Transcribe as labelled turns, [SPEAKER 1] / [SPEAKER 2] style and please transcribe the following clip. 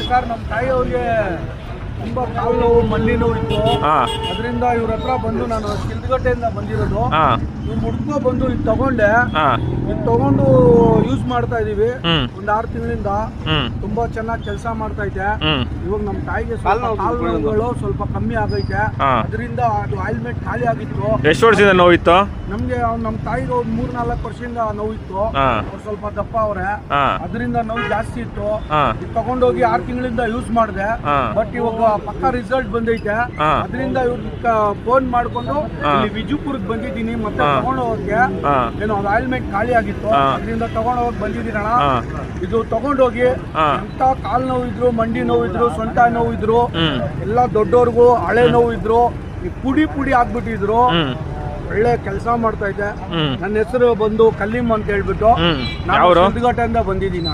[SPEAKER 1] Sir ನಮ್ಮ ತಾಯಿಯವ್ರಿಗೆ ತುಂಬಾ ಕಾಲು ನೋವು ಮಂಡಿ ನೋವು ಇತ್ತು. ಅದರಿಂದ ಇವ್ರ ಹತ್ರ ಬಂದು ನಾನು ಕಿಲ್ದಗಟ್ಟೆಯಿಂದ ಬಂದಿರೋದು. ಇವ್ ಮುಡ್ಕೊ ಬಂದು ಇದು ತಗೊಂಡೆ. ಇದು ತಗೊಂಡು ಯೂಸ್ ಮಾಡ್ತಾ ಇದೀವಿ ಒಂದ್ 6 ತಿಂಗಳಿಂದ. ತುಂಬಾ ಚೆನ್ನಾಗಿ ಕೆಲಸ ಮಾಡ್ತಾ ಐತೆ. ಇವಾಗ ನಮ್ಮ ತಾಯಿಗೆ ಕಾಲು ನೋವುಗಳು ಸ್ವಲ್ಪ ಕಮ್ಮಿ ಆಗೈತೆ. ಅದರಿಂದ ಅದು ಆಯಿಲ್ಮೆಂಟ್ ಖಾಲಿ ಆಗಿತ್ತು.
[SPEAKER 2] ಎಷ್ಟು ವರ್ಷದಿಂದ ನೋವಿತ್ತು
[SPEAKER 1] ನಮ್ಗೆ? ನಮ್ಮ ತಾಯಿಗೆ ಒಂದು 3-4 ವರ್ಷದಿಂದ ನೋವಿತ್ತು. ಅವ್ರು ಸ್ವಲ್ಪ ದಪ್ಪ ಅವ್ರೆ, ಅದರಿಂದ ನೋವು ಜಾಸ್ತಿ ಇತ್ತು. ಇದು ತಗೊಂಡೋಗಿ 6 ತಿಂಗಳಿಂದ ಯೂಸ್ ಮಾಡಿದೆ. ಬಟ್ ಇವಾಗ ಪಕ್ಕ ರಿಸಲ್ಟ್ ಬಂದೈತೆ. ಅದರಿಂದ ಇವ್ರಿಗೆ ಫೋನ್ ಮಾಡ್ಕೊಂಡು ಇಲ್ಲಿ ವಿಜಯಪುರಕ್ಕೆ ಬಂದಿದ್ದೀನಿ. ಮತ್ತೆ ತಗೊಂಡು ಹೋಗಕ್ಕೆ ಏನೋ ಅದು ಆಯಿಲ್ಮೆಂಟ್ ಖಾಲಿ ಆಗಿತ್ತು. ಅದರಿಂದ ತಗೊಂಡು ಹೋಗಿ ಬಂದಿದ್ದೀನಣ್ಣ. ಇದು ತಗೊಂಡೋಗಿ ಎಂತ ಕಾಲ್ ನೋವು ಇದ್ರು, ಮಂಡಿ ನೋವು ಇದ್ರು, ಸೊಂಟ ನೋವು ಇದ್ರು, ಎಲ್ಲ ದೊಡ್ಡವ್ರಿಗೂ ಹಳೆ ನೋವು ಇದ್ರು, ಈ ಪುಡಿ ಆಗ್ಬಿಟ್ಟಿದ್ರು. ಒಳ್ಳೆ ಕೆಲಸ ಮಾಡ್ತಾ ಇದ್ದೆ. ನನ್ನ ಹೆಸರು ಬಂದು ಕಲ್ಲೀಮ್ ಅಂತ ಹೇಳ್ಬಿಟ್ಟು ನಾನು ಕಿಲ್ದಗಟ್ಟೆಯಿಂದ ಬಂದಿದ್ದೀನಿ.